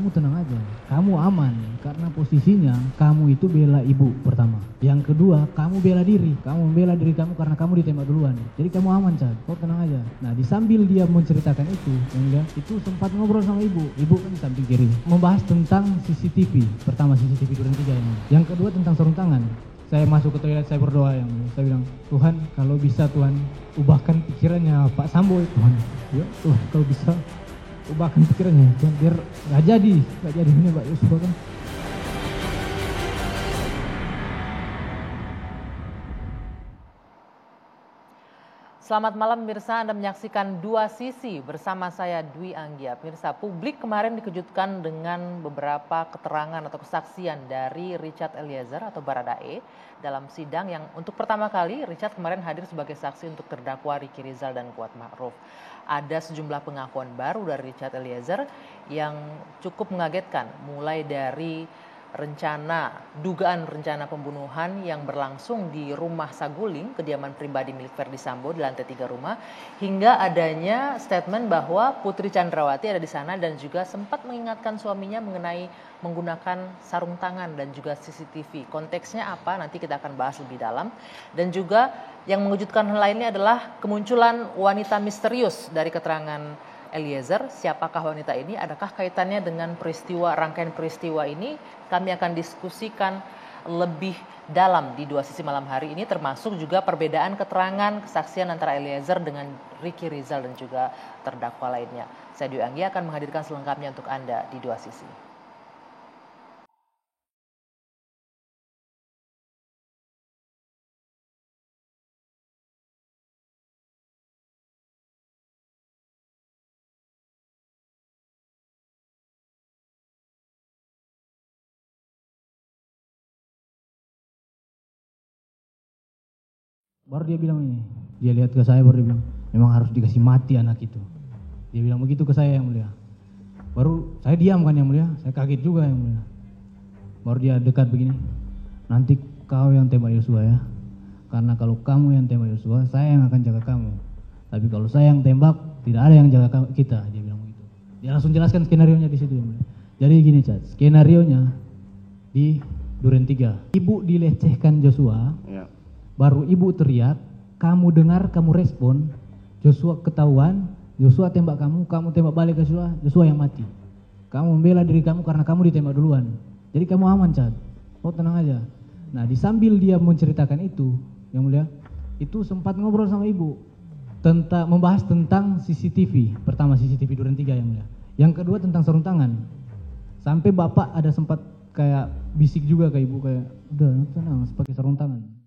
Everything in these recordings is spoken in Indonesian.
kamu tenang aja, kamu aman karena posisinya kamu itu bela ibu pertama. Yang kedua, kamu bela diri kamu karena kamu ditembak duluan. Jadi kamu aman, Cad, kau tenang aja. Nah, di sambil dia menceritakan itu, itu sempat ngobrol sama ibu kan di samping kiri, membahas tentang CCTV. Pertama CCTV Duren 3 ini. Yang kedua tentang sarung tangan. Saya masuk ke toilet, saya berdoa, saya bilang, Tuhan kalau bisa Tuhan ubahkan pikirannya Pak Sambo, Tuhan. Ya Tuhan kalau bisa ubahkan pikirannya Tuhan, biar nggak jadi ini Pak Yosua kan. Selamat malam pemirsa, Anda menyaksikan Dua Sisi bersama saya Dwi Anggia. Pemirsa, publik kemarin dikejutkan dengan beberapa keterangan atau kesaksian dari Richard Eliezer atau Baradae dalam sidang yang untuk pertama kali Richard kemarin hadir sebagai saksi untuk terdakwa Ricky Rizal dan Kuat Ma'ruf. Ada sejumlah pengakuan baru dari Richard Eliezer yang cukup mengagetkan, mulai dari dugaan rencana pembunuhan yang berlangsung di rumah Saguling, kediaman pribadi milik Verdi Sambo di lantai 3 rumah, hingga adanya statement bahwa Putri Chandrawati ada di sana dan juga sempat mengingatkan suaminya mengenai menggunakan sarung tangan dan juga CCTV. Konteksnya apa? Nanti kita akan bahas lebih dalam. Dan juga yang mengejutkan lainnya adalah kemunculan wanita misterius dari keterangan Eliezer. Siapakah wanita ini? Adakah kaitannya dengan rangkaian peristiwa ini? Kami akan diskusikan lebih dalam di Dua Sisi malam hari ini, termasuk juga perbedaan keterangan kesaksian antara Eliezer dengan Ricky Rizal dan juga terdakwa lainnya. Saya Dwi Anggia akan menghadirkan selengkapnya untuk Anda di Dua Sisi. Baru dia bilang ini, dia lihat ke saya baru dia bilang, memang harus dikasih mati anak itu. Dia bilang begitu ke saya, Yang Mulia. Baru saya diam kan, Yang Mulia, saya kaget juga, Yang Mulia. Baru dia dekat begini, nanti kau yang tembak Yosua ya, karena kalau kamu yang tembak Yosua, saya yang akan jaga kamu. Tapi kalau saya yang tembak, tidak ada yang jaga kita, dia bilang begitu. Dia langsung jelaskan skenarionya di situ, Yang Mulia. Jadi gini, Cad, skenarionya di Duren 3, ibu dilecehkan Joshua. Ya. Baru ibu teriak, kamu dengar, kamu respon, Joshua ketahuan, Joshua tembak kamu tembak balik ke Joshua yang mati. Kamu membela diri kamu karena kamu ditembak duluan. Jadi kamu aman, Cad. Kau tenang aja. Nah, di sambil dia menceritakan itu, Yang Mulia, itu sempat ngobrol sama ibu membahas tentang CCTV. Pertama CCTV Duren 3, Yang Mulia. Yang kedua tentang sarung tangan. Sampai bapak ada sempat kayak bisik juga ke ibu kayak, udah tenang, pakai sarung tangan.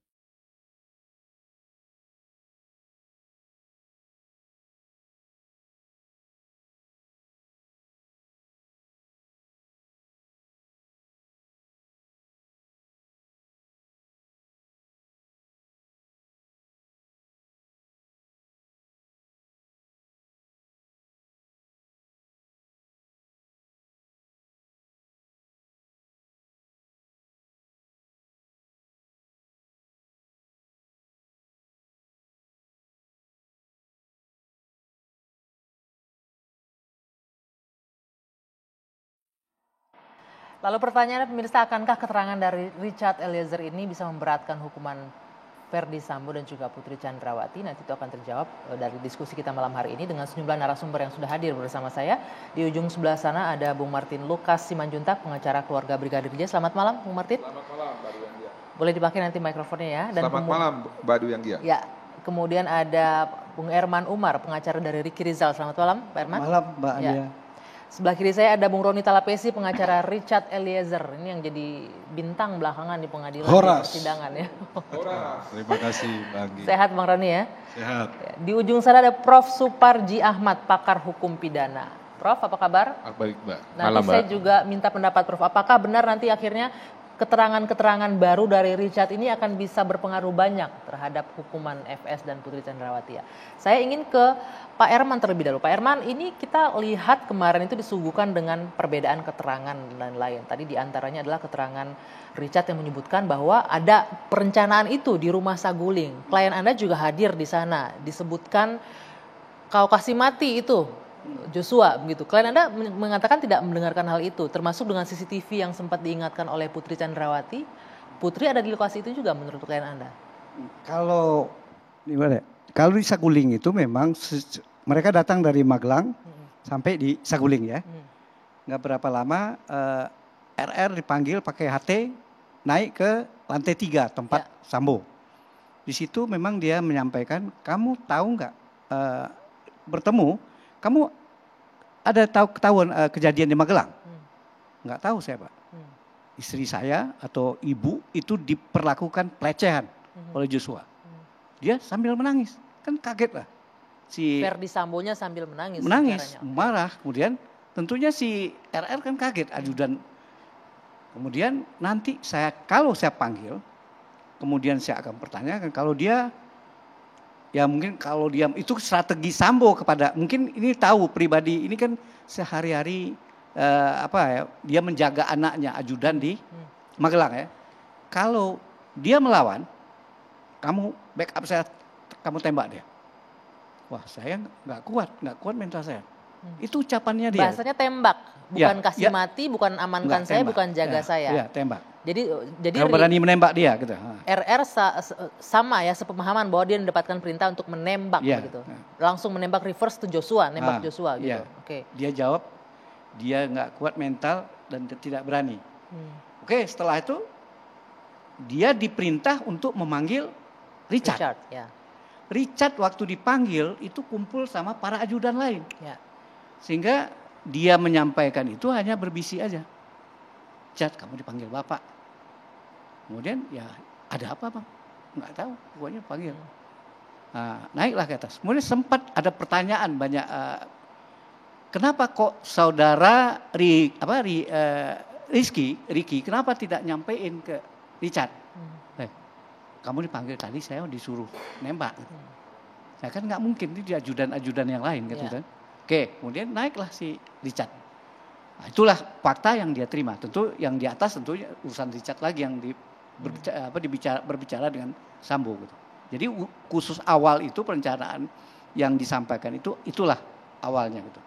Lalu pertanyaannya pemirsa, akankah keterangan dari Richard Eliezer ini bisa memberatkan hukuman Verdi Sambo dan juga Putri Chandrawati? Nanti itu akan terjawab dari diskusi kita malam hari ini dengan sejumlah narasumber yang sudah hadir bersama saya. Di ujung sebelah sana ada Bung Martin Lukas Simanjuntak, pengacara keluarga Brigadir J. Selamat malam, Bung Martin. Selamat malam, Mbak Dwi Anggia. Boleh dipakai nanti mikrofonnya ya. Dan selamat malam, Mbak Dwi Anggia. Ya, kemudian ada Bung Erman Umar, pengacara dari Ricky Rizal. Selamat malam, Pak Erman. Malam, Mbak Anggia. Ya. Sebelah kiri saya ada Bung Roni Talapesi, pengacara Richard Eliezer. Ini yang jadi bintang belakangan di pengadilan di persidangan ya. Terima kasih, Mbak Anggi. Sehat Bang Roni ya? Sehat. Di ujung sana ada Prof. Suparji Ahmad, pakar hukum pidana. Prof, apa kabar? Baik, Mbak. Nanti saya juga minta pendapat Prof. Apakah benar nanti akhirnya keterangan-keterangan baru dari Richard ini akan bisa berpengaruh banyak terhadap hukuman FS dan Putri Chandrawati ya. Saya ingin ke Pak Erman terlebih dahulu. Pak Erman, ini kita lihat kemarin itu disuguhkan dengan perbedaan keterangan dan lain. Tadi diantaranya adalah keterangan Richard yang menyebutkan bahwa ada perencanaan itu di rumah Saguling. Klien Anda juga hadir di sana. Disebutkan kau kasih mati itu Joshua begitu. Klien Anda mengatakan tidak mendengarkan hal itu, termasuk dengan CCTV yang sempat diingatkan oleh Putri Chandrawati. Putri ada di lokasi itu juga menurut klien Anda? Kalau gimana? Kalau di Saguling itu memang mereka datang dari Magelang sampai di Saguling ya. Nggak berapa lama RR dipanggil pakai HT naik ke lantai 3 tempat Sambo. Di situ memang dia menyampaikan, kamu tahu nggak bertemu, kamu ada ketahuan kejadian di Magelang? Nggak tahu saya Pak. Istri saya atau ibu itu diperlakukan pelecehan oleh Joshua. Dia sambil menangis, kan kaget lah. Si Verdi Sambonya sambil menangis. Marah. Kemudian tentunya si RR kan kaget, ajudan. Kemudian nanti kalau saya panggil, kemudian saya akan pertanyakan kalau dia, ya mungkin kalau dia itu strategi Sambo kepada, mungkin ini tahu pribadi, ini kan sehari-hari dia menjaga anaknya ajudan di Magelang ya. Kalau dia melawan, kamu backup saya, kamu tembak dia. Wah saya nggak kuat mental saya. Itu ucapannya dia. Bahasanya tembak, bukan kasih mati, bukan amankan saya, tembak. Bukan jaga saya. Iya tembak. Jadi kalau berani menembak dia gitu. RR sama ya sepemahaman bahwa dia mendapatkan perintah untuk menembak begitu. Langsung menembak reverse to Joshua, nembak Joshua gitu. Oke. Dia jawab dia nggak kuat mental dan tidak berani. Oke, setelah itu dia diperintah untuk memanggil Richard. Richard waktu dipanggil itu kumpul sama para ajudan lain. Sehingga dia menyampaikan itu hanya berbisik aja. Richard, kamu dipanggil Bapak. Kemudian ya ada apa Bang? Nggak tahu, pokoknya panggil. Nah, naiklah ke atas. Kemudian sempat ada pertanyaan banyak. Kenapa kok saudara Ricky, kenapa tidak nyampein ke Richard? Kamu dipanggil tadi, saya disuruh nembak. Saya kan nggak mungkin, ini ajudan-ajudan yang lain gitu kan. Oke, kemudian naiklah si Richard. Nah, itulah fakta yang dia terima. Tentu yang di atas tentunya urusan Richard lagi yang berbicara dengan Sambo gitu. Jadi khusus awal itu perencanaan yang disampaikan itulah awalnya gitu.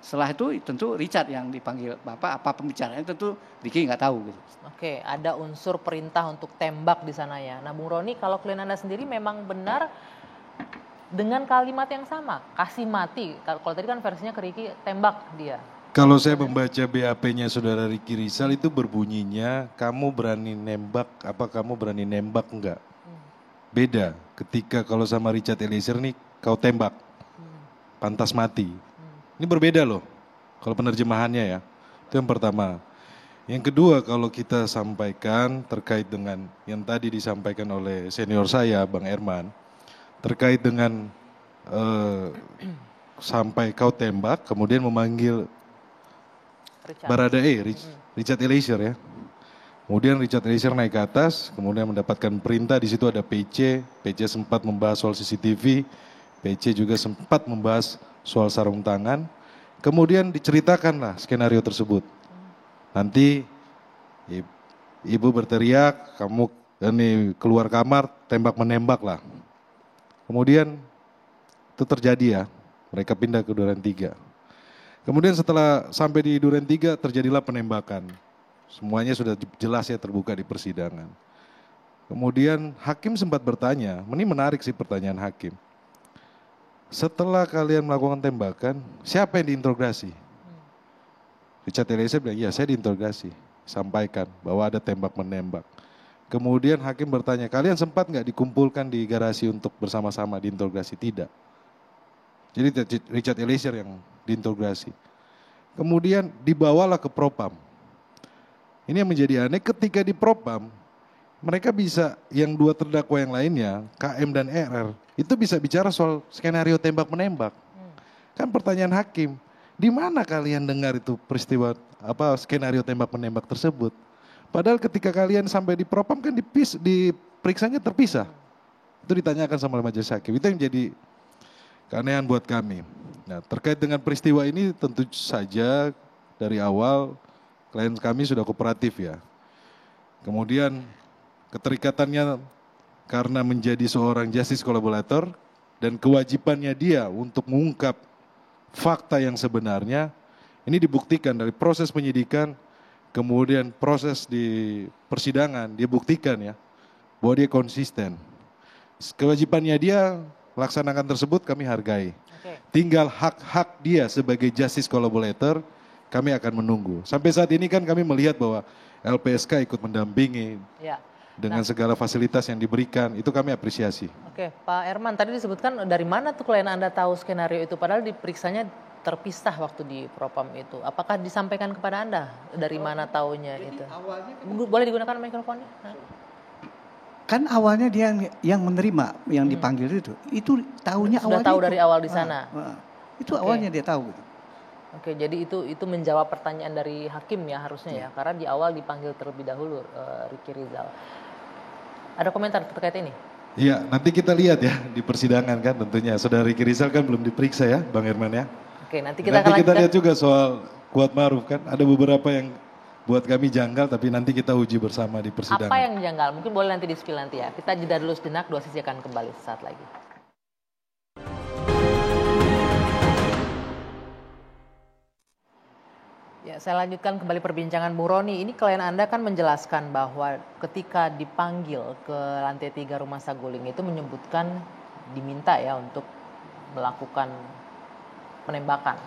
Setelah itu tentu Richard yang dipanggil Bapak, apa pembicaraannya tentu Ricky nggak tahu gitu. Oke, ada unsur perintah untuk tembak di sana ya. Nah Bung Roni, kalau klien Anda sendiri memang benar dengan kalimat yang sama, kasih mati. Kalau tadi kan versinya ke Ricky, tembak dia. Kalau saya membaca BAP-nya saudara Ricky Rizal itu berbunyinya, kamu berani nembak, apa kamu berani nembak enggak? Beda, ketika kalau sama Richard Eliezer nih, kau tembak, pantas mati. Ini berbeda loh, kalau penerjemahannya ya, itu yang pertama. Yang kedua, kalau kita sampaikan terkait dengan yang tadi disampaikan oleh senior saya, Bang Herman, terkait dengan sampai kau tembak, kemudian memanggil Richard Eliezer ya. Kemudian Richard Eliezer naik ke atas, kemudian mendapatkan perintah, di situ ada PC sempat membahas soal CCTV, PC juga sempat membahas soal sarung tangan. Kemudian diceritakanlah skenario tersebut. Nanti ibu berteriak, kamu ini keluar kamar, tembak menembak lah. Kemudian itu terjadi ya, mereka pindah ke Duren 3. Kemudian setelah sampai di Duren 3 terjadilah penembakan. Semuanya sudah jelas ya terbuka di persidangan. Kemudian hakim sempat bertanya, ini menarik sih pertanyaan hakim. Setelah kalian melakukan tembakan, siapa yang diinterogasi? Richard Eliezer bilang, iya saya diinterogasi. Sampaikan bahwa ada tembak menembak. Kemudian hakim bertanya, kalian sempat nggak dikumpulkan di garasi untuk bersama-sama diinterogasi? Tidak. Jadi Richard Eliezer yang diinterogasi. Kemudian dibawalah ke Propam. Ini yang menjadi aneh, ketika di Propam, mereka bisa, yang dua terdakwa yang lainnya, KM dan RR, itu bisa bicara soal skenario tembak menembak. Kan pertanyaan hakim, di mana kalian dengar itu peristiwa skenario tembak menembak tersebut? Padahal ketika kalian sampai di Propam kan diperiksanya terpisah. Itu ditanyakan sama majelis hakim. Itu yang jadi keanehan buat kami. Nah, terkait dengan peristiwa ini tentu saja dari awal klien kami sudah kooperatif ya. Kemudian keterikatannya karena menjadi seorang justice collaborator dan kewajibannya dia untuk mengungkap fakta yang sebenarnya ini dibuktikan dari proses penyidikan, kemudian proses di persidangan, dia buktikan ya, bahwa dia konsisten. Kewajibannya dia laksanakan tersebut kami hargai. Tinggal hak-hak dia sebagai justice collaborator, kami akan menunggu. Sampai saat ini kan kami melihat bahwa LPSK ikut mendampingi dengan segala fasilitas yang diberikan, itu kami apresiasi. Oke, Pak Herman, tadi disebutkan dari mana tuh klien Anda tahu skenario itu, padahal diperiksanya terpisah waktu di propam itu. Apakah disampaikan kepada Anda dari mana taunya itu? Boleh digunakan mikrofonnya? Kan awalnya dia yang menerima, yang dipanggil itu tahunya sudah awalnya tahu itu. dari awal di sana. Itu awalnya dia tahu. Gitu. Oke, jadi itu menjawab pertanyaan dari hakim ya harusnya ya, karena di awal dipanggil terlebih dahulu Ricky Rizal. Ada komentar terkait ini? Iya, nanti kita lihat ya di persidangan kan tentunya. Saudara Ricky Rizal kan belum diperiksa ya, Bang Herman ya. Oke, nanti kita akan lihat juga soal Kuatmaruf kan. Ada beberapa yang buat kami janggal, tapi nanti kita uji bersama di persidangan. Apa yang janggal? Mungkin boleh nanti di-spill nanti ya. Kita jeda dulu sejenak, Dua Sisi akan kembali sesaat lagi. Ya, saya lanjutkan kembali perbincangan Bu Roni. Ini klien Anda kan menjelaskan bahwa ketika dipanggil ke lantai 3 Rumah Saguling itu menyebutkan diminta ya untuk melakukan penembakan.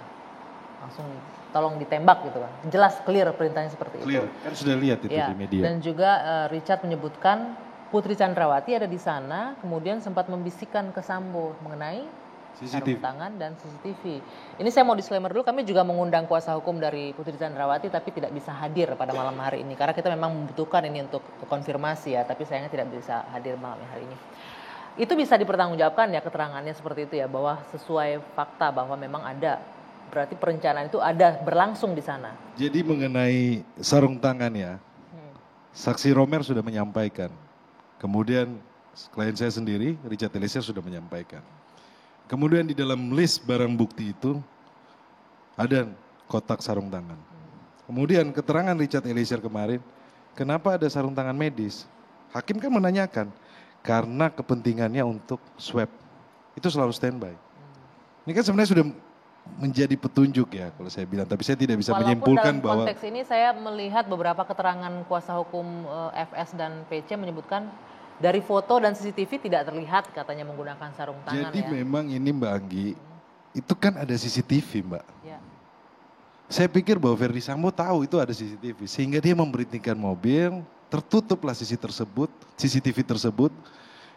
Langsung tolong ditembak gitu kan. Jelas clear perintahnya seperti itu. Kan sudah lihat itu ya, di media. Dan juga Richard menyebutkan Putri Chandrawati ada di sana, kemudian sempat membisikkan ke Sambo mengenai sarung tangan dan CCTV. Ini saya mau disclaimer dulu, kami juga mengundang kuasa hukum dari Putri Chandrawati tapi tidak bisa hadir pada malam hari ini karena kita memang membutuhkan ini untuk konfirmasi ya, tapi sayangnya tidak bisa hadir malam hari ini. Itu bisa dipertanggungjawabkan ya keterangannya seperti itu ya, bahwa sesuai fakta bahwa memang ada, berarti perencanaan itu ada berlangsung di sana. Jadi mengenai sarung tangan ya, saksi Romer sudah menyampaikan. Kemudian klien saya sendiri, Richard Eliezer sudah menyampaikan. Kemudian di dalam list barang bukti itu ada kotak sarung tangan. Kemudian keterangan Richard Eliezer kemarin, kenapa ada sarung tangan medis? Hakim kan menanyakan, karena kepentingannya untuk swab. Itu selalu standby. Ini kan sebenarnya sudah menjadi petunjuk ya kalau saya bilang, tapi saya tidak bisa menyimpulkan bahwa. Walaupun dalam konteks ini saya melihat beberapa keterangan kuasa hukum FS dan PC menyebutkan dari foto dan CCTV tidak terlihat katanya menggunakan sarung tangan. Jadi memang ini Mbak Anggi, itu kan ada CCTV Mbak. Ya. Saya pikir bahwa Ferdi Sambo tahu itu ada CCTV, sehingga dia memberhentikan mobil, tertutuplah CCTV tersebut.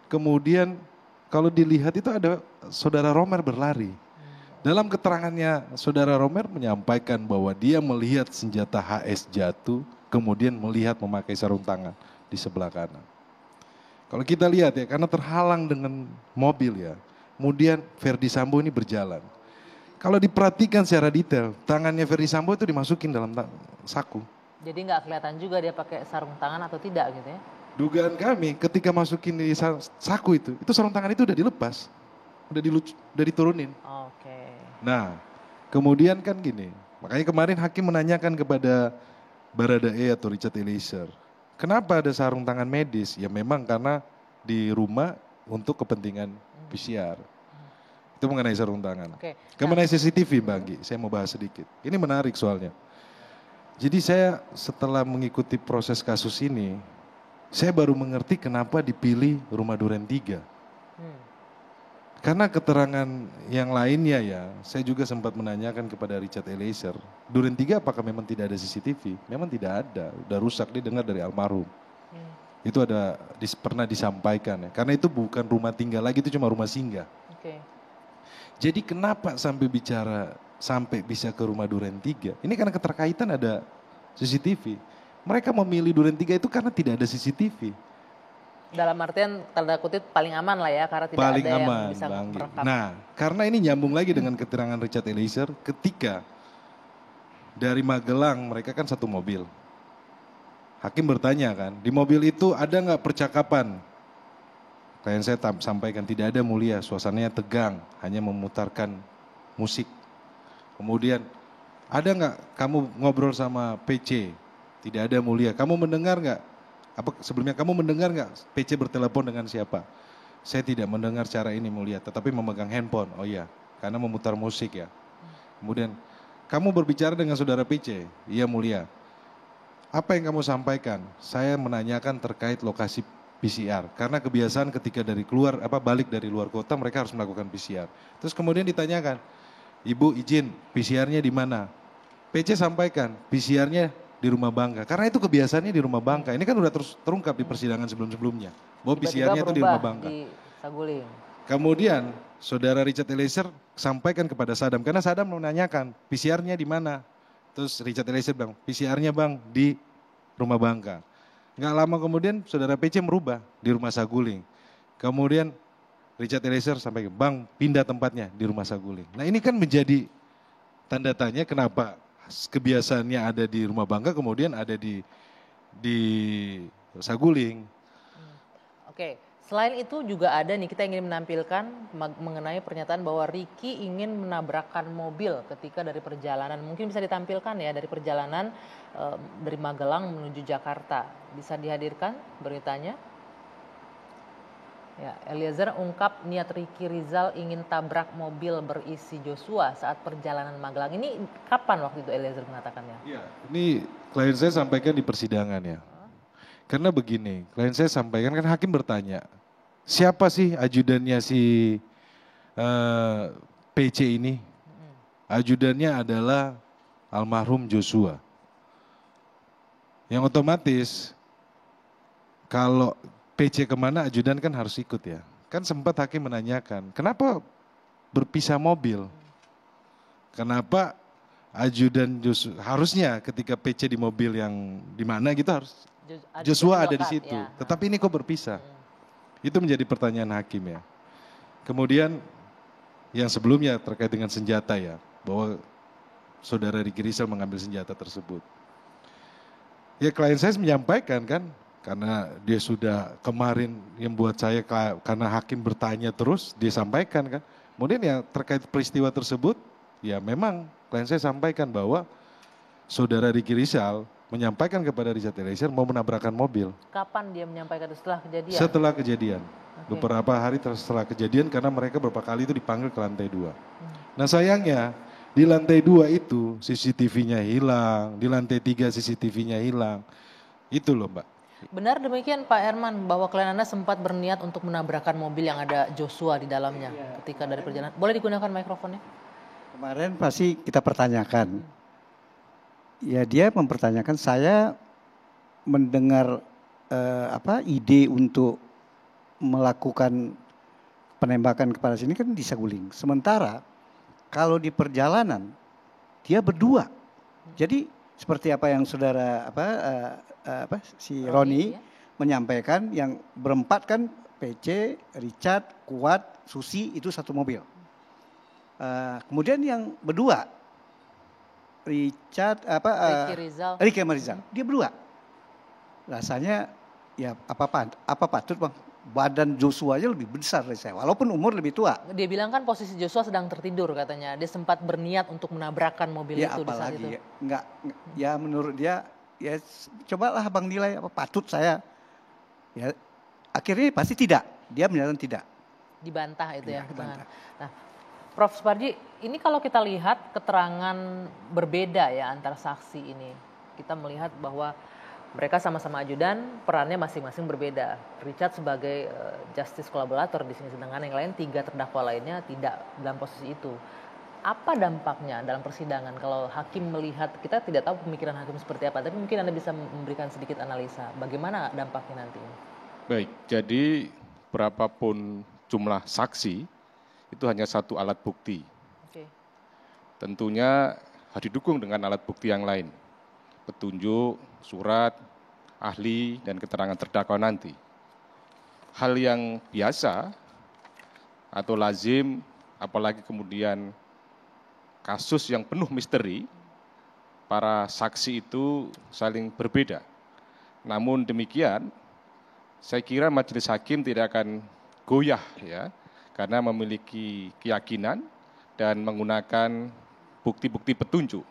Kemudian kalau dilihat itu ada saudara Romer berlari. Dalam keterangannya saudara Romer menyampaikan bahwa dia melihat senjata HS jatuh, kemudian melihat memakai sarung tangan di sebelah kanan. Kalau kita lihat ya, karena terhalang dengan mobil ya, kemudian Ferdi Sambo ini berjalan. Kalau diperhatikan secara detail, tangannya Ferdi Sambo itu dimasukin dalam saku. Jadi nggak kelihatan juga dia pakai sarung tangan atau tidak gitu ya? Dugaan kami ketika masukin di saku itu sarung tangan itu udah dilepas, udah diturunin. Oke. Nah, kemudian kan gini, makanya kemarin hakim menanyakan kepada Baradae atau Richard Eliezer, kenapa ada sarung tangan medis? Ya memang karena di rumah untuk kepentingan PCR. Itu mengenai sarung tangan. Oke. Mengenai CCTV Mbak Anggi, saya mau bahas sedikit. Ini menarik soalnya. Jadi saya setelah mengikuti proses kasus ini, saya baru mengerti kenapa dipilih Rumah Duren 3. Karena keterangan yang lainnya ya, saya juga sempat menanyakan kepada Richard Eliezer, Duren 3 apakah memang tidak ada CCTV? Memang tidak ada, udah rusak, dia dengar dari almarhum. Itu pernah disampaikan ya, karena itu bukan rumah tinggal lagi, itu cuma rumah singgah. Jadi kenapa sampai bisa ke Rumah Duren 3? Ini karena keterkaitan ada CCTV. Mereka memilih Duren 3 itu karena tidak ada CCTV. Dalam artian tanda kutip paling aman lah ya, karena tidak paling ada aman, yang bisa merekam. Nah, karena ini nyambung lagi dengan keterangan Richard Eliezer ketika dari Magelang mereka kan satu mobil. Hakim bertanya kan, di mobil itu ada nggak percakapan? Klien saya sampaikan tidak ada mulia, suasananya tegang, hanya memutarkan musik. Kemudian, ada nggak kamu ngobrol sama PC? Tidak ada mulia. Kamu mendengar nggak? Sebelumnya kamu mendengar nggak PC bertelepon dengan siapa? Saya tidak mendengar cara ini mulia, tetapi memegang handphone. Oh iya, karena memutar musik ya. Kemudian, kamu berbicara dengan saudara PC? Iya mulia. Apa yang kamu sampaikan? Saya menanyakan terkait lokasi PCR. Karena kebiasaan ketika dari balik dari luar kota mereka harus melakukan PCR. Terus kemudian ditanyakan, Ibu izin PCR-nya di mana? PC sampaikan PCR-nya di Rumah Bangka. Karena itu kebiasaannya di Rumah Bangka. Ini kan udah terus terungkap di persidangan sebelum-sebelumnya. Bahwa PCR-nya itu di Rumah Bangka. Di Saguling. Kemudian saudara Richard Eliezer sampaikan kepada Sadam. Karena Sadam menanyakan PCR-nya di mana? Terus Richard Eliezer bilang, PCR-nya bang di Rumah Bangka. Nggak lama kemudian saudara PC merubah di Rumah Saguling. Kemudian Richard Eliezer sampaikan, bang pindah tempatnya di Rumah Saguling. Nah ini kan menjadi tanda tanya kenapa kebiasaannya ada di Rumah Bangka kemudian ada di Saguling. Oke, selain itu juga ada nih kita ingin menampilkan mengenai pernyataan bahwa Ricky ingin menabrakkan mobil ketika dari perjalanan. Mungkin bisa ditampilkan ya dari perjalanan dari Magelang menuju Jakarta. Bisa dihadirkan beritanya? Ya, Eliezer ungkap niat Ricky Rizal ingin tabrak mobil berisi Joshua saat perjalanan Magelang. Ini kapan waktu itu Eliezer mengatakannya? Iya, ini klien saya sampaikan di persidangan ya. Karena begini, klien saya sampaikan kan hakim bertanya, siapa sih ajudannya si PC ini? Ajudannya adalah almarhum Joshua. Yang otomatis kalau PC kemana ajudan kan harus ikut ya. Kan sempat hakim menanyakan, kenapa berpisah mobil? Kenapa ajudan Joshua, harusnya ketika PC di mobil yang di mana gitu harus Joshua ada di situ. Ya. Tetapi ini kok berpisah? Itu menjadi pertanyaan hakim ya. Kemudian yang sebelumnya terkait dengan senjata ya, bahwa saudara Ricky Rizal mengambil senjata tersebut. Ya klien saya menyampaikan kan, karena dia sudah kemarin yang buat saya karena hakim bertanya terus dia sampaikan kan. Kemudian ya terkait peristiwa tersebut ya memang klien saya sampaikan bahwa saudara Ricky Rizal menyampaikan kepada Richard Eliezer mau menabrakkan mobil. Kapan dia menyampaikan setelah kejadian? Setelah kejadian. Okay. Beberapa hari setelah kejadian karena mereka beberapa kali itu dipanggil ke lantai 2. Nah sayangnya di lantai 2 itu CCTV-nya hilang, di lantai 3 CCTV-nya hilang. Itu loh Mbak. Benar demikian Pak Herman bahwa klien Anda sempat berniat untuk menabrakkan mobil yang ada Joshua di dalamnya ketika dari perjalanan. Boleh digunakan mikrofonnya? Kemarin pasti kita pertanyakan. Ya dia mempertanyakan saya mendengar ide untuk melakukan penembakan kepada sini kan di Saguling. Sementara kalau di perjalanan dia berdua. Jadi seperti apa yang saudara si Roni ya? Menyampaikan yang berempat kan PC, Richard, Kuat, Susi itu satu mobil. Kemudian yang berdua Richard Ricky Rizal dia berdua. Rasanya ya apa patut bang, badan Joshua aja lebih besar dari saya walaupun umur lebih tua. Dia bilang kan posisi Joshua sedang tertidur katanya. Dia sempat berniat untuk menabrakkan mobil ya, itu di saat itu. Enggak ya menurut dia ya cobalah bang nilai apa patut saya. Ya akhirnya pasti tidak. Dia menyatakan tidak. Dibantah itu ya. Dibantah. Nah, Prof. Suparji, ini kalau kita lihat keterangan berbeda ya antara saksi ini. Kita melihat bahwa mereka sama-sama ajudan, perannya masing-masing berbeda. Richard sebagai justice collaborator di sini, sedangkan yang lain 3 terdakwa lainnya tidak dalam posisi itu. Apa dampaknya dalam persidangan kalau hakim melihat, kita tidak tahu pemikiran hakim seperti apa, tapi mungkin Anda bisa memberikan sedikit analisa. Bagaimana dampaknya nanti? Baik, jadi berapapun jumlah saksi, itu hanya satu alat bukti. Oke. Tentunya harus didukung dengan alat bukti yang lain. Petunjuk, surat, ahli, dan keterangan terdakwa nanti. Hal yang biasa atau lazim, apalagi kemudian kasus yang penuh misteri, para saksi itu saling berbeda. Namun demikian, saya kira majelis hakim tidak akan goyah ya, karena memiliki keyakinan dan menggunakan bukti-bukti petunjuk.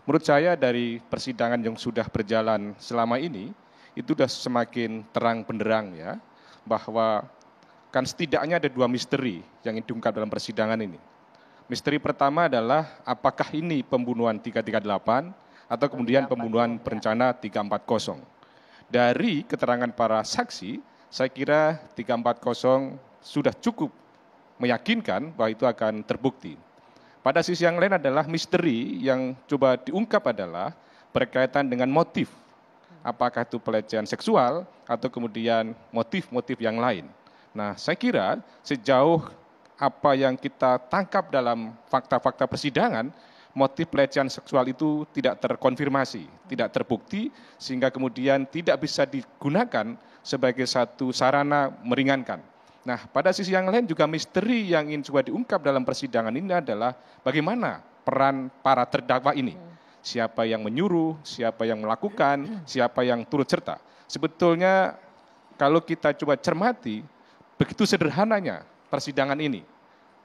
Menurut saya dari persidangan yang sudah berjalan selama ini, itu sudah semakin terang benderang ya, bahwa kan setidaknya ada 2 misteri yang diungkap dalam persidangan ini. Misteri pertama adalah apakah ini pembunuhan 338 atau kemudian pembunuhan berencana 340. Dari keterangan para saksi, saya kira 340 sudah cukup meyakinkan bahwa itu akan terbukti. Pada sisi yang lain adalah misteri yang coba diungkap adalah berkaitan dengan motif. Apakah itu pelecehan seksual atau kemudian motif-motif yang lain. Nah, saya kira sejauh apa yang kita tangkap dalam fakta-fakta persidangan, motif pelecehan seksual itu tidak terkonfirmasi, tidak terbukti, sehingga kemudian tidak bisa digunakan sebagai satu sarana meringankan. Nah, pada sisi yang lain juga misteri yang ingin coba diungkap dalam persidangan ini adalah bagaimana peran para terdakwa ini. Siapa yang menyuruh, siapa yang melakukan, siapa yang turut serta. Sebetulnya kalau kita coba cermati, begitu sederhananya persidangan ini.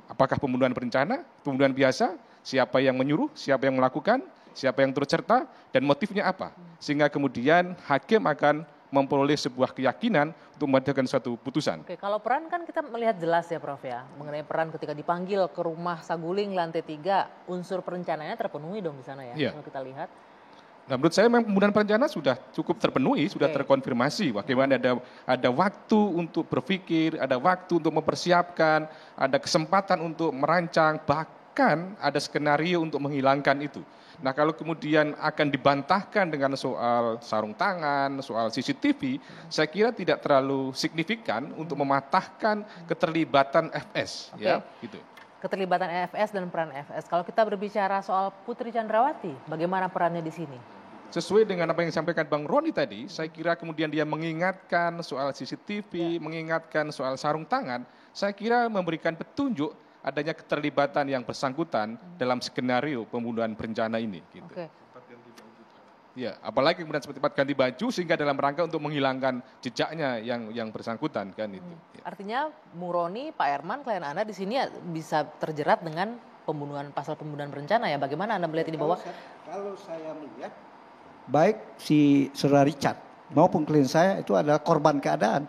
Apakah pembunuhan berencana, pembunuhan biasa, siapa yang menyuruh, siapa yang melakukan, siapa yang turut serta, dan motifnya apa. Sehingga kemudian hakim akan memperoleh sebuah keyakinan untuk membuatkan suatu putusan. Oke, kalau peran kan kita melihat jelas ya Prof ya, mengenai peran ketika dipanggil ke rumah Saguling lantai 3, unsur perencanaannya terpenuhi dong di sana ya, kalau kita lihat. Nah, menurut saya memang pembunuhan berencana sudah cukup terpenuhi, sudah terkonfirmasi. Bagaimana ada waktu untuk berpikir, ada waktu untuk mempersiapkan, ada kesempatan untuk merancang, bahkan ada skenario untuk menghilangkan itu. Nah, kalau kemudian akan dibantahkan dengan soal sarung tangan, soal CCTV, saya kira tidak terlalu signifikan untuk mematahkan keterlibatan FS. Ya, gitu. Keterlibatan FS dan peran FS. Kalau kita berbicara soal Putri Chandrawati, bagaimana perannya di sini? Sesuai dengan apa yang disampaikan Bang Roni tadi, saya kira kemudian dia mengingatkan soal CCTV, mengingatkan soal sarung tangan, saya kira memberikan petunjuk adanya keterlibatan yang bersangkutan dalam skenario pembunuhan berencana ini. Gitu. Ya, apalagi kemudian seperti tempat ganti baju sehingga dalam rangka untuk menghilangkan jejaknya yang bersangkutan kan itu. Artinya Bung Roni, Pak Herman, klien Anda di sini bisa terjerat dengan pasal pembunuhan berencana ya. Bagaimana Anda melihat ini bahwa kalau saya melihat baik si Saudara Richard maupun klien saya itu adalah korban keadaan.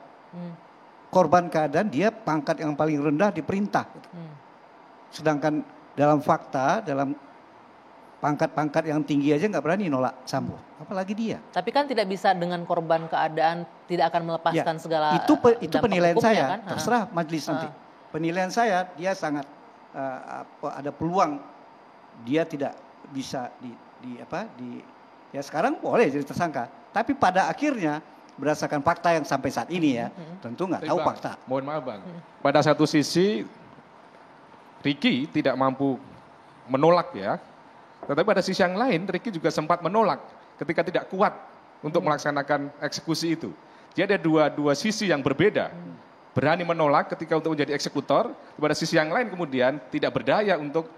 Korban keadaan, dia pangkat yang paling rendah diperintah. Sedangkan dalam fakta, dalam pangkat-pangkat yang tinggi aja nggak berani nolak Sambo, apalagi dia. Tapi kan tidak bisa dengan korban keadaan tidak akan melepaskan segala itu penilaian saya, kan? terserah majelis nanti. Penilaian saya, dia sangat ada peluang dia tidak bisa ya sekarang boleh jadi tersangka. Tapi pada akhirnya berdasarkan fakta yang sampai saat ini ya, tentu nggak tahu fakta. Mohon maaf Bang, pada satu sisi Ricky tidak mampu menolak ya, tetapi pada sisi yang lain Ricky juga sempat menolak ketika tidak kuat untuk melaksanakan eksekusi itu. Jadi ada dua sisi yang berbeda. Berani menolak ketika untuk menjadi eksekutor, pada sisi yang lain kemudian tidak berdaya untuk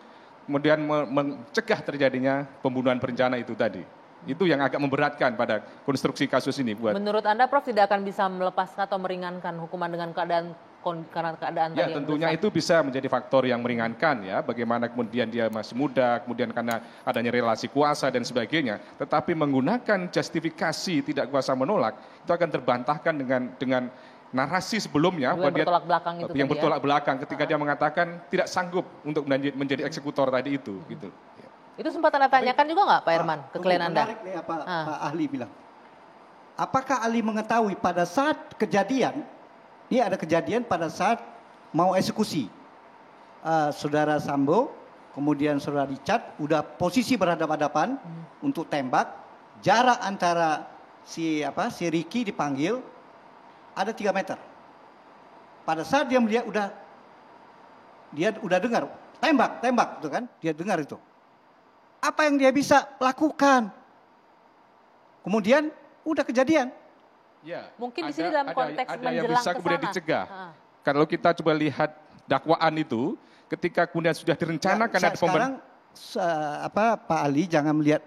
kemudian mencegah terjadinya pembunuhan berencana itu tadi. Itu yang agak memberatkan pada konstruksi kasus ini. Menurut Anda Prof tidak akan bisa melepaskan atau meringankan hukuman dengan keadaan ya tadi tentunya itu bisa menjadi faktor yang meringankan ya, bagaimana kemudian dia masih muda, kemudian karena adanya relasi kuasa dan sebagainya, tetapi menggunakan justifikasi tidak kuasa menolak itu akan terbantahkan dengan narasi sebelumnya yang bertolak belakang itu yang bertolak belakang ketika dia mengatakan tidak sanggup untuk menjadi eksekutor tadi itu gitu. Itu sempat Anda tanyakan juga nggak Pak Herman ke klien Anda? Menarik nih apa Pak ahli bilang. Apakah ahli mengetahui pada saat kejadian, ini ada kejadian pada saat mau eksekusi. Saudara Sambo, kemudian Saudara Richard udah posisi berhadapan-hadapan untuk tembak. Jarak antara si Ricky dipanggil ada 3 meter. Pada saat dia melihat dia udah dengar tembak gitu kan, dia dengar itu. Apa yang dia bisa lakukan? Kemudian udah kejadian. Ya, mungkin di sini dalam konteks ada menjelang yang bisa kemudian dicegah. Kalau kita coba lihat dakwaan itu, ketika kemudian sudah direncanakan ada sekarang Pak Ali jangan melihat,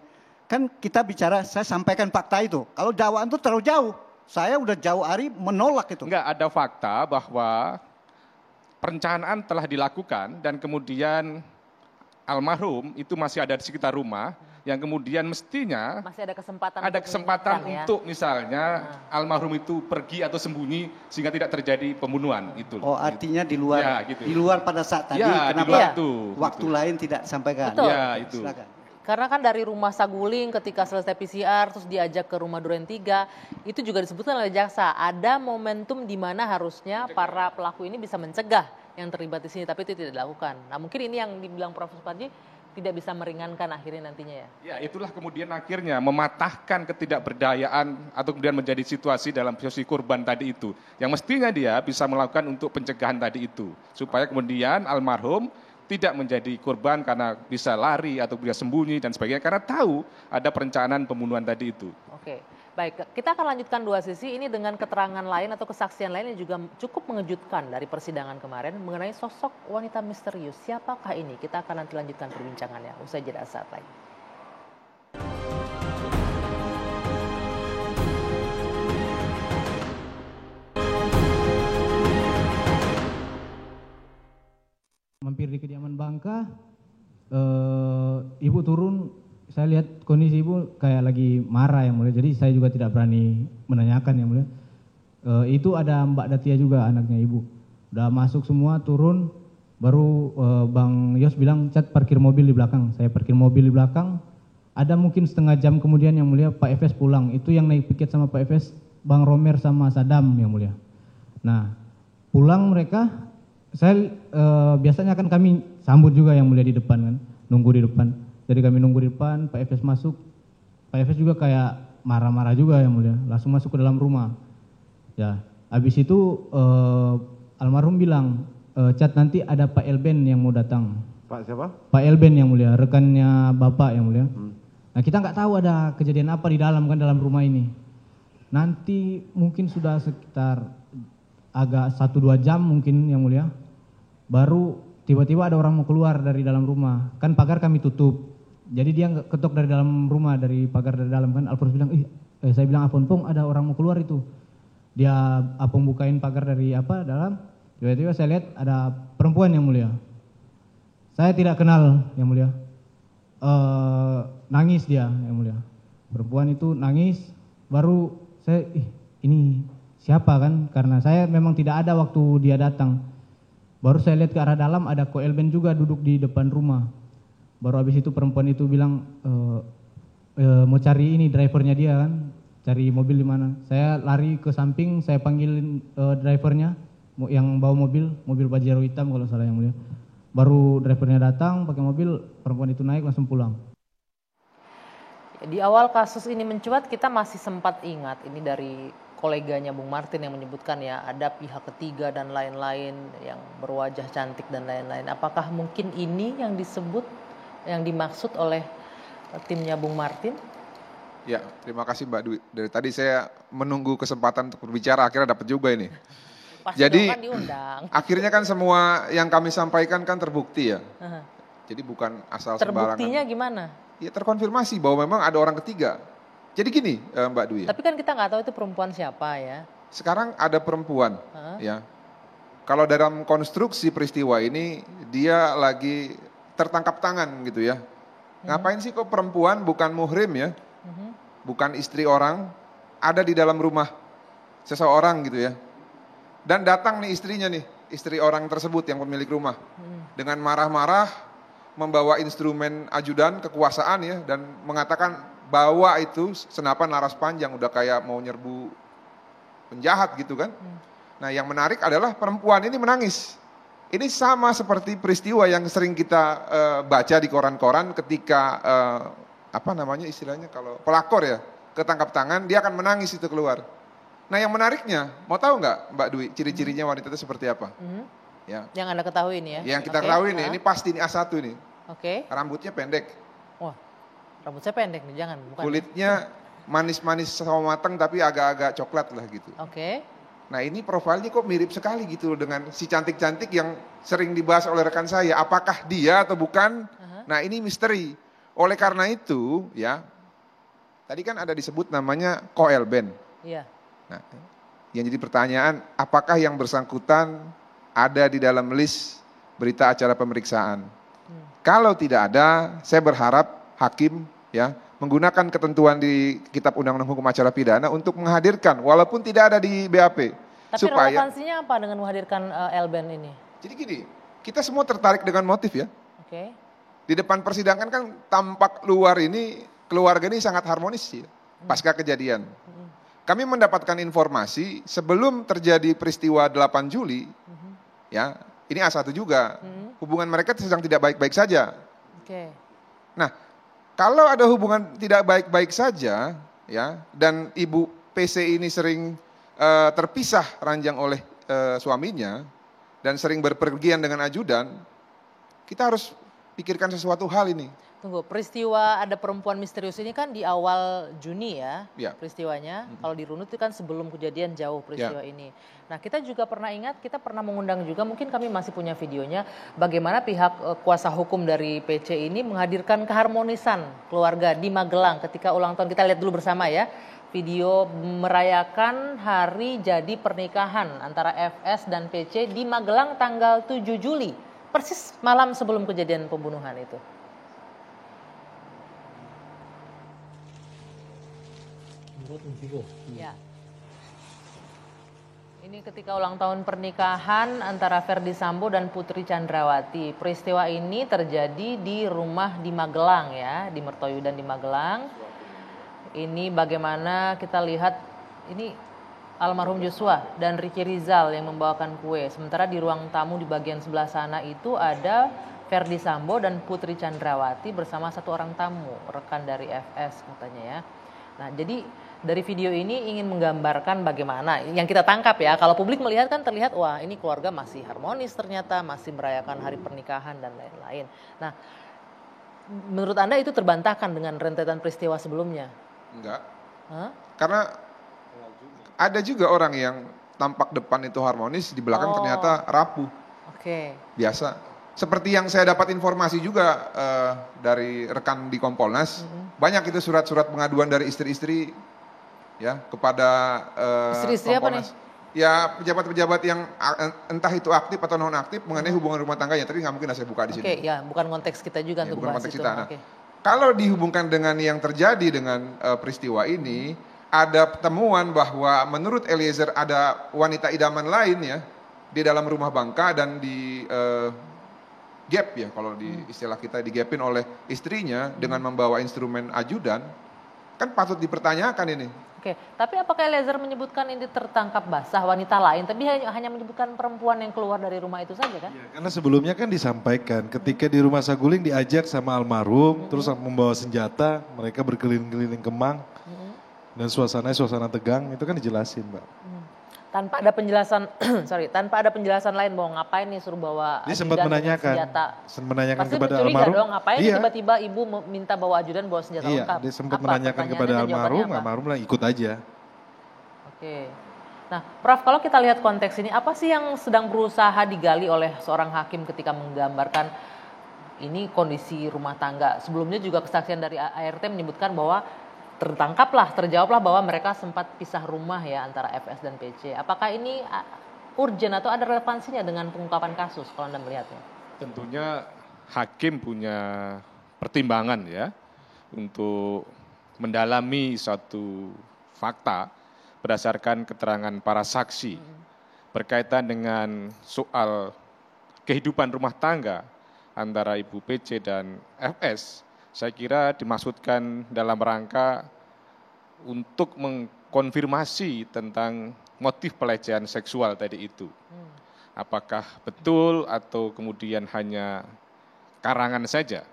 kan kita bicara, saya sampaikan fakta itu. Kalau dakwaan itu terlalu jauh, saya udah jauh hari menolak itu. Enggak, ada fakta bahwa perencanaan telah dilakukan dan kemudian almarhum itu masih ada di sekitar rumah yang kemudian mestinya Masih ada kesempatan ada untuk kesempatan menyingkirkan, ya? untuk misalnya almarhum itu pergi atau sembunyi sehingga tidak terjadi pembunuhan itu. Oh, artinya di luar Ya, gitu. di luar pada saat tadi Ya, di kenapa luar itu, waktu gitu. lain tidak disampaikan? Betul. Ya, itu. Silakan. Karena kan dari rumah Saguling ketika selesai PCR terus diajak ke rumah Duren 3, itu juga disebutkan oleh jaksa ada momentum di mana harusnya para pelaku ini bisa mencegah yang terlibat di sini, tapi itu tidak dilakukan. Nah, mungkin ini yang dibilang Prof. Suparji tidak bisa meringankan akhirnya nantinya ya. Ya, itulah kemudian akhirnya mematahkan ketidakberdayaan atau kemudian menjadi situasi dalam posisi korban tadi itu. Yang mestinya dia bisa melakukan untuk pencegahan tadi itu. Supaya kemudian almarhum tidak menjadi korban karena bisa lari atau bisa sembunyi dan sebagainya. Karena tahu ada perencanaan pembunuhan tadi itu. Oke, baik. Kita akan lanjutkan dua sisi ini dengan keterangan lain atau kesaksian lain yang juga cukup mengejutkan dari persidangan kemarin mengenai sosok wanita misterius. Siapakah ini? Kita akan nanti lanjutkan perbincangannya. Usai jeda saat lagi. Mampir di kediaman Bangka, ibu turun, saya lihat kondisi ibu kayak lagi marah yang mulia, jadi saya juga tidak berani menanyakan yang mulia. Itu ada Mbak Datia juga anaknya ibu, udah masuk semua turun, baru Bang Yos bilang Cat parkir mobil di belakang, saya parkir mobil di belakang, ada mungkin setengah jam kemudian yang mulia Pak Efes pulang, itu yang naik piket sama Pak Efes, Bang Romer sama Sadam yang mulia. Nah pulang mereka, saya biasanya kan kami sambut juga yang mulia di depan kan, nunggu di depan. Jadi kami nunggu di depan, Pak Efes masuk. Pak Efes juga kayak marah-marah juga yang mulia, langsung masuk ke dalam rumah. Ya, habis itu almarhum bilang, Cat nanti ada Pak Elben yang mau datang. Pak siapa? Pak Elben yang mulia, rekannya Bapak yang mulia. Nah kita nggak tahu ada kejadian apa di dalam kan dalam rumah ini. Nanti mungkin sudah sekitar agak 1-2 jam mungkin yang mulia. Baru tiba-tiba ada orang mau keluar dari dalam rumah. Kan pagar kami tutup. Jadi dia ketok dari dalam rumah, dari pagar dari dalam kan. Alfons bilang, saya bilang Apon Pong ada orang mau keluar itu. Dia Apong bukain pagar dari dalam. Tiba-tiba saya lihat ada perempuan yang mulia. Saya tidak kenal yang mulia. Nangis dia yang mulia. Perempuan itu nangis. Baru saya, ini siapa kan? Karena saya memang tidak ada waktu dia datang. Baru saya lihat ke arah dalam ada Ko Elben juga duduk di depan rumah. Baru habis itu perempuan itu bilang mau cari ini drivernya dia kan, cari mobil di mana. Saya lari ke samping, saya panggilin drivernya yang bawa mobil Pajero hitam kalau salah yang mulia. Baru drivernya datang pakai mobil, perempuan itu naik langsung pulang. Di awal kasus ini mencuat kita masih sempat ingat ini dari koleganya Bung Martin yang menyebutkan ya ada pihak ketiga dan lain-lain yang berwajah cantik dan lain-lain. Apakah mungkin ini yang disebut, yang dimaksud oleh timnya Bung Martin? Ya, terima kasih Mbak Dwi. Dari tadi saya menunggu kesempatan untuk berbicara, akhirnya dapat juga ini. Pasti Jadi kan diundang. akhirnya kan semua yang kami sampaikan kan terbukti ya. Jadi bukan asal sembarangan. Terbuktinya gimana? Ya terkonfirmasi bahwa memang ada orang ketiga. Jadi gini Mbak Dwi. Tapi kan kita nggak tahu itu perempuan siapa ya. Sekarang ada perempuan ya. Kalau dalam konstruksi peristiwa ini dia lagi tertangkap tangan gitu ya. Ngapain sih kok perempuan bukan muhrim ya? Bukan istri orang ada di dalam rumah seseorang gitu ya. Dan datang nih istrinya nih, istri orang tersebut yang pemilik rumah. Dengan marah-marah membawa instrumen ajudan kekuasaan ya dan mengatakan bawa itu senapan laras panjang udah kayak mau nyerbu penjahat gitu kan. Nah yang menarik adalah perempuan ini menangis. Ini sama seperti peristiwa yang sering kita baca di koran-koran ketika istilahnya kalau pelakor ya ketangkap tangan dia akan menangis itu keluar. Nah yang menariknya mau tahu nggak Mbak Dwi ciri-cirinya wanita itu seperti apa? Ya. Yang Anda ketahui ini ya? Yang kita ketahui nih, ini pasti ini A1 nih. Rambutnya pendek. Wah, rambut saya pendek nih, jangan. Bukan. Kulitnya manis-manis sama matang tapi agak-agak coklat lah gitu. Nah ini profilnya kok mirip sekali gitu dengan si cantik-cantik yang sering dibahas oleh rekan saya. Apakah dia atau bukan? Nah ini misteri. Oleh karena itu ya, tadi kan ada disebut namanya Ko Elben. Iya. Nah, yang jadi pertanyaan, apakah yang bersangkutan ada di dalam list berita acara pemeriksaan? Kalau tidak ada, saya berharap hakim ya, menggunakan ketentuan di Kitab Undang-Undang Hukum Acara Pidana untuk menghadirkan walaupun tidak ada di BAP. Tapi relevansinya apa dengan menghadirkan Elben ini? Jadi gini, kita semua tertarik dengan motif ya. Oke. Di depan persidangan kan tampak luar ini keluarga ini sangat harmonis ya, pasca kejadian. Kami mendapatkan informasi sebelum terjadi peristiwa 8 Juli, ya, ini A1 juga, hubungan mereka sedang tidak baik-baik saja. Oke. Nah, kalau ada hubungan tidak baik-baik saja, ya, dan Ibu PC ini sering terpisah ranjang oleh suaminya dan sering berpergian dengan ajudan, kita harus pikirkan sesuatu hal ini. Tunggu, peristiwa ada perempuan misterius ini kan di awal Juni ya, peristiwanya. Kalau dirunut itu kan sebelum kejadian jauh peristiwa ini. Nah, kita juga pernah ingat, kita pernah mengundang juga, mungkin kami masih punya videonya, bagaimana pihak kuasa hukum dari PC ini menghadirkan keharmonisan keluarga di Magelang ketika ulang tahun. Kita lihat dulu bersama ya, video merayakan hari jadi pernikahan antara FS dan PC di Magelang tanggal 7 Juli. Persis malam sebelum kejadian pembunuhan itu. Ya. Ini ketika ulang tahun pernikahan antara Ferdy Sambo dan Putri Chandrawati. Peristiwa ini terjadi di rumah di Magelang ya, di Mertoyudan di Magelang. Ini bagaimana kita lihat ini almarhum Joshua dan Ricky Rizal yang membawakan kue. Sementara di ruang tamu di bagian sebelah sana itu ada Ferdy Sambo dan Putri Chandrawati bersama satu orang tamu, rekan dari FS katanya ya. Nah, jadi dari video ini ingin menggambarkan bagaimana yang kita tangkap ya. Kalau publik melihat kan terlihat wah ini keluarga masih harmonis ternyata, masih merayakan hari pernikahan dan lain-lain. Nah, menurut Anda itu terbantahkan dengan rentetan peristiwa sebelumnya? Enggak. Karena ada juga orang yang tampak depan itu harmonis, di belakang ternyata rapuh. Oke. Biasa. Seperti yang saya dapat informasi juga dari rekan di Kompolnas, banyak itu surat-surat pengaduan dari istri-istri ya kepada istri-istri apa nih? Ya pejabat-pejabat yang entah itu aktif atau non aktif mengenai hubungan rumah tangganya, tapi nggak mungkin saya buka di sini. Oke, ya bukan konteks kita juga untuk bukan bahas konteks itu. kita. Nah, kalau dihubungkan dengan yang terjadi dengan peristiwa ini, ada temuan bahwa menurut Eliezer ada wanita idaman lain ya di dalam rumah bangka dan di gap ya, kalau di istilah kita digapin oleh istrinya dengan membawa instrumen ajudan, kan patut dipertanyakan ini. Oke, tapi apakah Eliezer menyebutkan ini tertangkap basah wanita lain, tapi hanya menyebutkan perempuan yang keluar dari rumah itu saja kan? Ya, karena sebelumnya kan disampaikan ketika di rumah Saguling diajak sama almarhum, terus membawa senjata, mereka berkeliling-keliling Kemang, dan suasana tegang, itu kan dijelasin Mbak. Tanpa ada penjelasan, tanpa ada penjelasan lain bahwa ngapain nih suruh bawa dia ajudan sempat menanyakan, senjata. Pasti kepada almarhum. Dong, ngapain tiba-tiba ibu minta bawa ajudan bawa senjata lengkap? Dia sempat menanyakan kepada almarhum lah ikut aja. Oke. Nah, Prof, kalau kita lihat konteks ini, apa sih yang sedang berusaha digali oleh seorang hakim ketika menggambarkan ini kondisi rumah tangga? Sebelumnya juga kesaksian dari ART menyebutkan bahwa terjawablah bahwa mereka sempat pisah rumah ya antara FS dan PC. Apakah ini urgent atau ada relevansinya dengan pengungkapan kasus kalau Anda melihatnya? Tentunya hakim punya pertimbangan ya untuk mendalami suatu fakta berdasarkan keterangan para saksi berkaitan dengan soal kehidupan rumah tangga antara Ibu PC dan FS. Saya kira dimaksudkan dalam rangka untuk mengkonfirmasi tentang motif pelecehan seksual tadi itu. Apakah betul atau kemudian hanya karangan saja?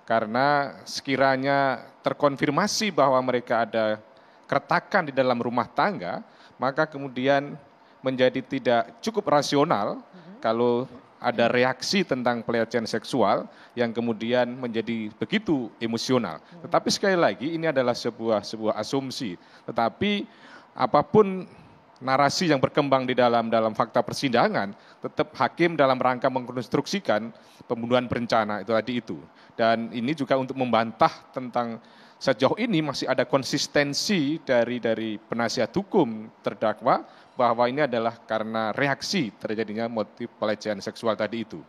Karena sekiranya terkonfirmasi bahwa mereka ada keretakan di dalam rumah tangga, maka kemudian menjadi tidak cukup rasional kalau ada reaksi tentang pelecehan seksual yang kemudian menjadi begitu emosional. Tetapi sekali lagi ini adalah sebuah asumsi. Tetapi apapun narasi yang berkembang di dalam fakta persidangan, tetap hakim dalam rangka mengkonstruksikan pembunuhan berencana itu tadi itu. Dan ini juga untuk membantah tentang sejauh ini masih ada konsistensi dari penasihat hukum terdakwa bahwa ini adalah karena reaksi terjadinya motif pelecehan seksual tadi itu.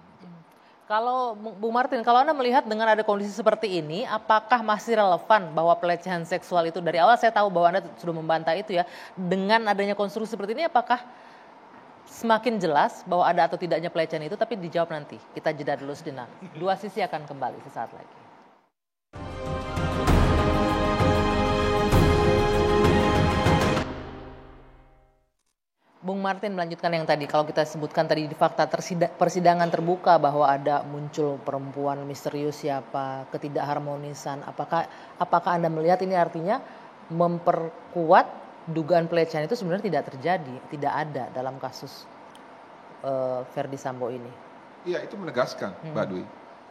Kalau Bung Martin, kalau Anda melihat dengan ada kondisi seperti ini, apakah masih relevan bahwa pelecehan seksual itu dari awal, saya tahu bahwa Anda sudah membantah itu ya, dengan adanya konstruksi seperti ini apakah semakin jelas bahwa ada atau tidaknya pelecehan itu, tapi dijawab nanti. Kita jeda dulu sejenak. Dua Sisi akan kembali sesaat lagi. Bung Martin melanjutkan yang tadi, kalau kita sebutkan tadi di fakta persidangan terbuka bahwa ada muncul perempuan misterius siapa, ketidakharmonisan, apakah Anda melihat ini artinya memperkuat dugaan pelecehan itu sebenarnya tidak terjadi, tidak ada dalam kasus Ferdy Sambo ini? Iya, itu menegaskan Mbak Dwi.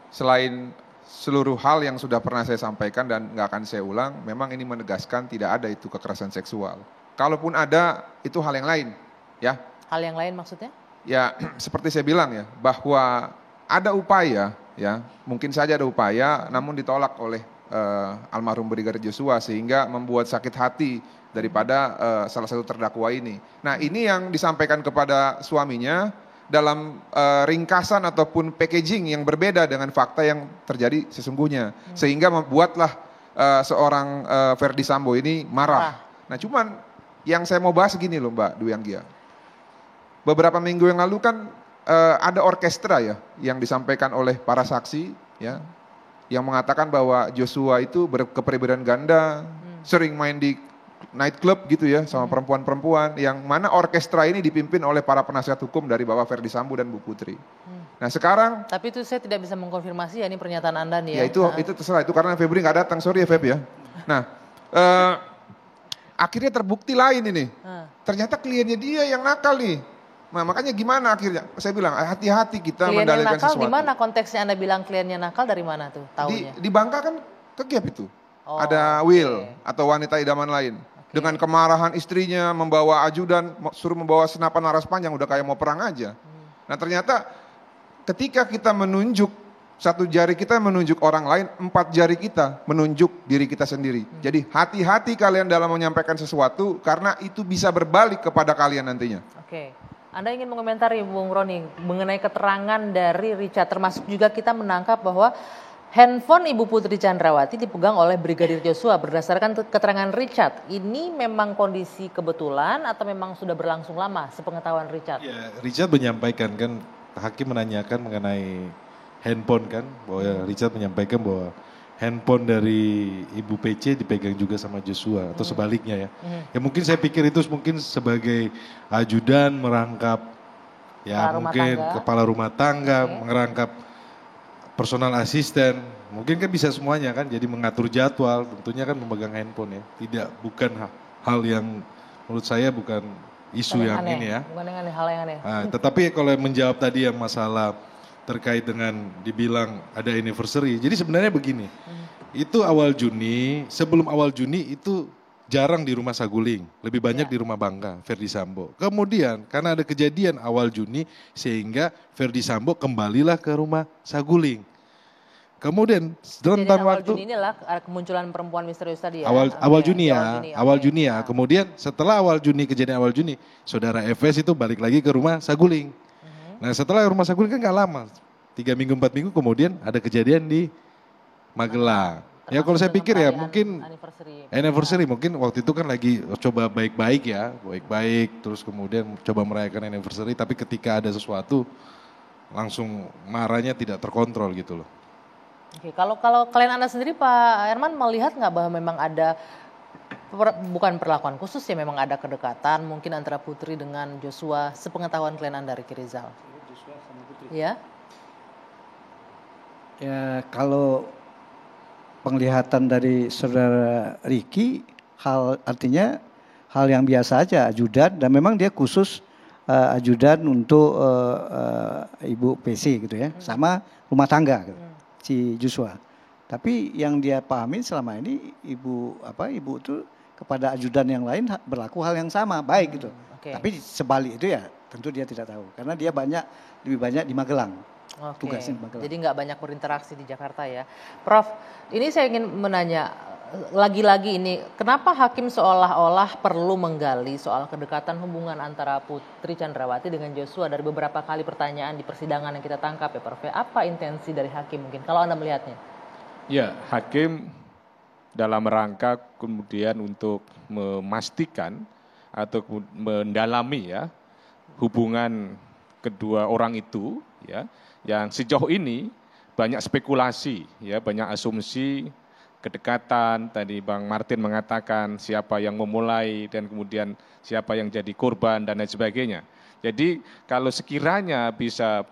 Selain seluruh hal yang sudah pernah saya sampaikan dan nggak akan saya ulang, memang ini menegaskan tidak ada itu kekerasan seksual. Kalaupun ada, itu hal yang lain. Ya. Hal yang lain maksudnya? Ya, seperti saya bilang ya, bahwa ada upaya, ya, mungkin saja ada upaya, namun ditolak oleh almarhum Brigadir Joshua sehingga membuat sakit hati daripada salah satu terdakwa ini. Nah, ini yang disampaikan kepada suaminya dalam ringkasan ataupun packaging yang berbeda dengan fakta yang terjadi sesungguhnya, sehingga membuatlah seorang Ferdy Sambo ini marah. Nah, cuman yang saya mau bahas gini loh Mbak Dwi Anggia. Beberapa minggu yang lalu kan ada orkestra ya yang disampaikan oleh para saksi ya yang mengatakan bahwa Joshua itu berkepribadian ganda, sering main di night club gitu ya sama perempuan-perempuan, yang mana orkestra ini dipimpin oleh para penasihat hukum dari Bapak Ferdy Sambo dan Bu Putri. Nah sekarang, tapi itu saya tidak bisa mengkonfirmasi ya, ini pernyataan Anda nih ya. Ya itu terserah, itu karena Febri nggak datang, sorry ya Feb ya. Nah akhirnya terbukti lain ini, ternyata kliennya dia yang nakal nih. Nah makanya gimana akhirnya, saya bilang hati-hati kita klien mendalilkan nakal, sesuatu. Di mana konteksnya Anda bilang kliennya nakal, dari mana tuh tahunya? Di Bangka kan ke Gap itu, ada Will atau wanita idaman lain. Dengan kemarahan istrinya membawa ajudan, suruh membawa senapan laras panjang, udah kayak mau perang aja. Nah ternyata ketika kita menunjuk, satu jari kita menunjuk orang lain, 4 jari kita menunjuk diri kita sendiri. Jadi hati-hati kalian dalam menyampaikan sesuatu, karena itu bisa berbalik kepada kalian nantinya. Oke. Anda ingin mengomentari Bung Roni mengenai keterangan dari Richard, termasuk juga kita menangkap bahwa handphone Ibu Putri Chandrawati dipegang oleh Brigadir Joshua berdasarkan keterangan Richard. Ini memang kondisi kebetulan atau memang sudah berlangsung lama sepengetahuan Richard? Ya, Richard menyampaikan kan, hakim menanyakan mengenai handphone kan, bahwa Richard menyampaikan bahwa handphone dari Ibu PC dipegang juga sama Joshua atau sebaliknya ya. Ya mungkin saya pikir itu mungkin sebagai ajudan merangkap ya mungkin kepala rumah tangga, merangkap personal asisten, mungkin kan bisa semuanya kan, jadi mengatur jadwal, tentunya kan memegang handphone ya. Bukan hal yang menurut saya bukan isu yang aneh, ini ya. Bukan yang aneh, hal yang aneh. Nah, tetapi kalau menjawab tadi yang masalah terkait dengan dibilang ada anniversary. Jadi sebenarnya begini, itu awal Juni, sebelum awal Juni itu jarang di rumah Saguling, lebih banyak di rumah Bangka, Ferdy Sambo. Kemudian karena ada kejadian awal Juni sehingga Ferdy Sambo kembalilah ke rumah Saguling. Kemudian rentan waktu Juni inilah kemunculan perempuan misterius tadi ya. Awal Juni ya. Kemudian setelah awal Juni, kejadian awal Juni, saudara FS itu balik lagi ke rumah Saguling. Nah setelah rumah Saguling kan gak lama, 3 minggu 4 minggu kemudian ada kejadian di Magelang. Ya kalau saya pikir ya mungkin anniversary mungkin waktu itu kan lagi coba baik-baik ya, baik-baik terus kemudian coba merayakan anniversary, tapi ketika ada sesuatu langsung marahnya tidak terkontrol gitu loh. Oke, kalau klien Anda sendiri Pak Herman melihat nggak bahwa memang ada bukan perlakuan khusus ya, memang ada kedekatan mungkin antara Putri dengan Joshua, sepengetahuan klien Anda Ricky Rizal? Ya. Ya kalau penglihatan dari saudara Ricky artinya hal yang biasa aja, ajudan, dan memang dia khusus ajudan untuk Ibu PC gitu ya, sama rumah tangga gitu, si Joshua. Tapi yang dia pahami selama ini ibu itu kepada ajudan yang lain berlaku hal yang sama, baik gitu. Tapi sebalik itu ya tentu dia tidak tahu, karena dia lebih banyak di Magelang. Tugasnya di Magelang. Jadi nggak banyak berinteraksi di Jakarta ya. Prof, ini saya ingin menanya, lagi-lagi ini, kenapa hakim seolah-olah perlu menggali soal kedekatan hubungan antara Putri Chandrawati dengan Joshua dari beberapa kali pertanyaan di persidangan yang kita tangkap ya Prof. Apa intensi dari hakim mungkin kalau Anda melihatnya? Ya, hakim dalam rangka kemudian untuk memastikan atau mendalami ya hubungan kedua orang itu ya yang sejauh ini banyak spekulasi ya, banyak asumsi kedekatan, tadi Bang Martin mengatakan siapa yang memulai dan kemudian siapa yang jadi korban dan lain sebagainya. Jadi kalau sekiranya bisa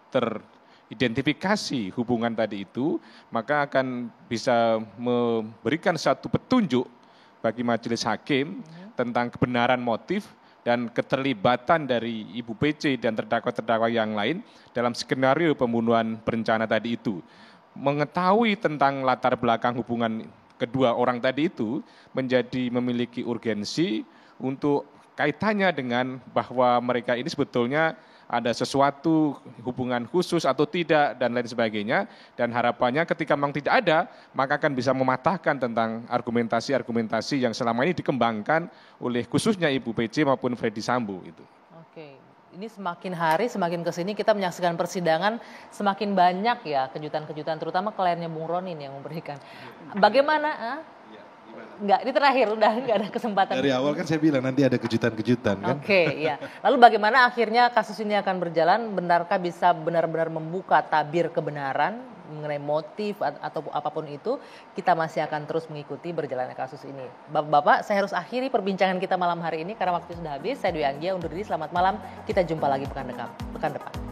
teridentifikasi hubungan tadi itu, maka akan bisa memberikan satu petunjuk bagi majelis hakim tentang kebenaran motif dan keterlibatan dari Ibu PC dan terdakwa-terdakwa yang lain dalam skenario pembunuhan berencana tadi itu. Mengetahui tentang latar belakang hubungan kedua orang tadi itu menjadi memiliki urgensi untuk kaitannya dengan bahwa mereka ini sebetulnya ada sesuatu hubungan khusus atau tidak dan lain sebagainya, dan harapannya ketika memang tidak ada maka akan bisa mematahkan tentang argumentasi-argumentasi yang selama ini dikembangkan oleh khususnya Ibu PC maupun Freddy Sambo itu. Oke. Ini semakin hari semakin kesini kita menyaksikan persidangan semakin banyak ya kejutan-kejutan terutama kliennya Bung Ronin yang memberikan. Bagaimana? Enggak, ini terakhir udah enggak ada kesempatan. Dari awal kan saya bilang nanti ada kejutan-kejutan kan. Oke, ya. Lalu bagaimana akhirnya kasus ini akan berjalan? Benarkah bisa benar-benar membuka tabir kebenaran mengenai motif atau apapun itu? Kita masih akan terus mengikuti berjalannya kasus ini. Bapak-bapak, saya harus akhiri perbincangan kita malam hari ini karena waktu sudah habis. Saya Dwi Anggia undur diri. Selamat malam. Kita jumpa lagi pekan depan.